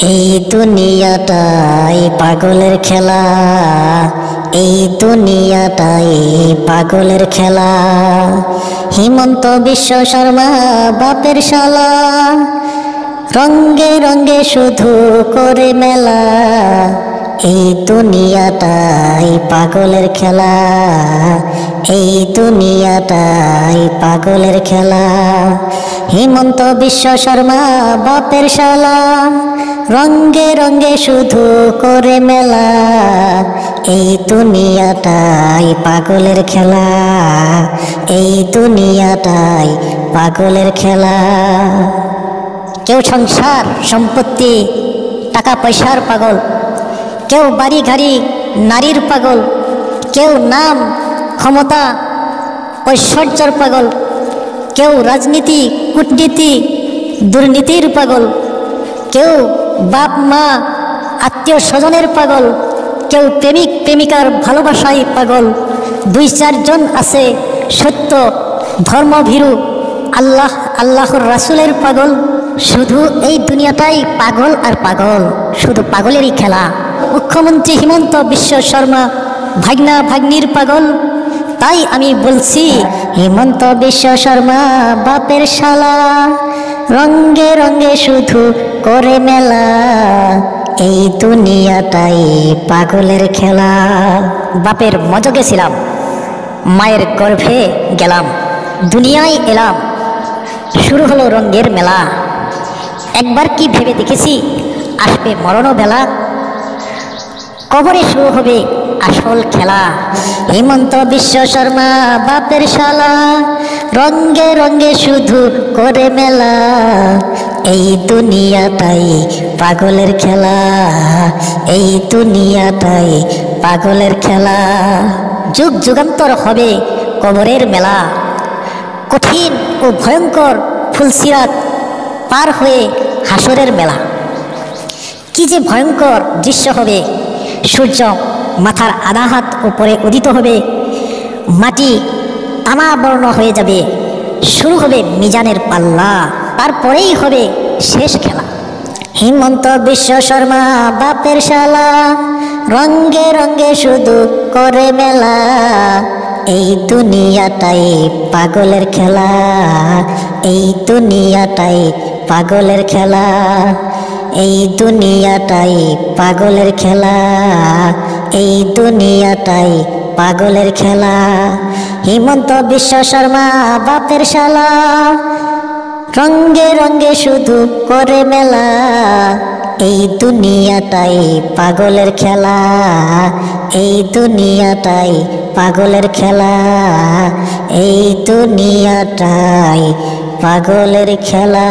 এই দুনিয়াটাই পাগলের খেলা, এই দুনিয়াটাই পাগলের খেলা। হিমন্ত বিশ্ব শর্মা বাপের শালা, রঙ্গে রঙ্গে শুধু করে মেলা। এই দুনিয়াটাই পাগলের খেলা, এই দুনিয়াটাই পাগলের খেলা। হিমন্ত বিশ্ব শর্মা বাপের শালা, রঙ্গে রঙ্গে শুধু করে মেলা। এই দুনিয়াটাই পাগলের খেলা, এই দুনিয়াটাই পাগলের খেলা। কেউ সংসার সম্পত্তি টাকা পয়সার পাগল, কেউ বাড়ি গাড়ি নারীর পাগল, কেউ নাম ক্ষমতা ঐশ্বর্যের পাগল, কেউ রাজনীতি কূটনীতি দুর্নীতির পাগল, কেউ বাপ মা আত্মীয় স্বজনের পাগল, কেউ প্রেমিক প্রেমিকার ভালোবাসায় পাগল। দুই চারজন আছে সত্য ধর্মভীরু আল্লাহর রাসূলের পাগল। শুধু এই দুনিয়াটাই পাগল আর পাগল, শুধু পাগলেরই খেলা। মুখ্যমন্ত্রী হিমন্ত বিশ্ব শর্মা ভাগনা ভাগ্নির পাগল। তাই আমি বলছি, হিমন্ত বিশ্ব শর্মা বাপের শালা, রঙ্গে রঙ্গে শুধু করে মেলা। এই দুনিয়াটাই পাগলের খেলা। বাপের মজগে ছিলাম, মায়ের গর্ভে গেলাম, দুনিয়ায় এলাম, শুরু হলো রঙ্গের মেলা। একবার কি ভেবে দেখেছি আসবে মরণ বেলা, কবরে শুরু হবে আসল খেলা। হিমন্ত বিশ্ব শর্মা বাপের শালা, রঙ্গে রঙ্গে শুধু করে মেলা। এই দুনিয়াটাই পাগলের খেলা, এই দুনিয়াটাই পাগলের খেলা। যুগ যুগান্তর হবে কবরের মেলা, কঠিন ও ভয়ঙ্কর ফুলসিরাত পার হয়ে হাসরের মেলা। কি যে ভয়ঙ্কর দৃশ্য হবে, সূর্য মাথার আধা হাত উপরে উদিত হবে, মাটি তামা বর্ণ হয়ে যাবে, শুরু হবে মিজানের পাল্লা, তারপরেই হবে শেষ খেলা। হিমন্ত বিশ্ব শর্মা বাপের শালা, রঙ্গে রঙ্গে শুধু করে মেলা। এই দুনিয়াটাই পাগলের খেলা, এই দুনিয়াটাই পাগলের খেলা, এই দুনিয়াটাই পাগলের খেলা, এই দুনিয়াটাই পাগলের খেলা। হিমন্ত বিশ্ব শর্মা বাপের শালা, রঙ্গে রঙ্গে শুধু করে মেলা। এই দুনিয়াটাই পাগলের খেলা, এই দুনিয়াটাই পাগলের খেলা, এই দুনিয়াটাই পাগলের খেলা।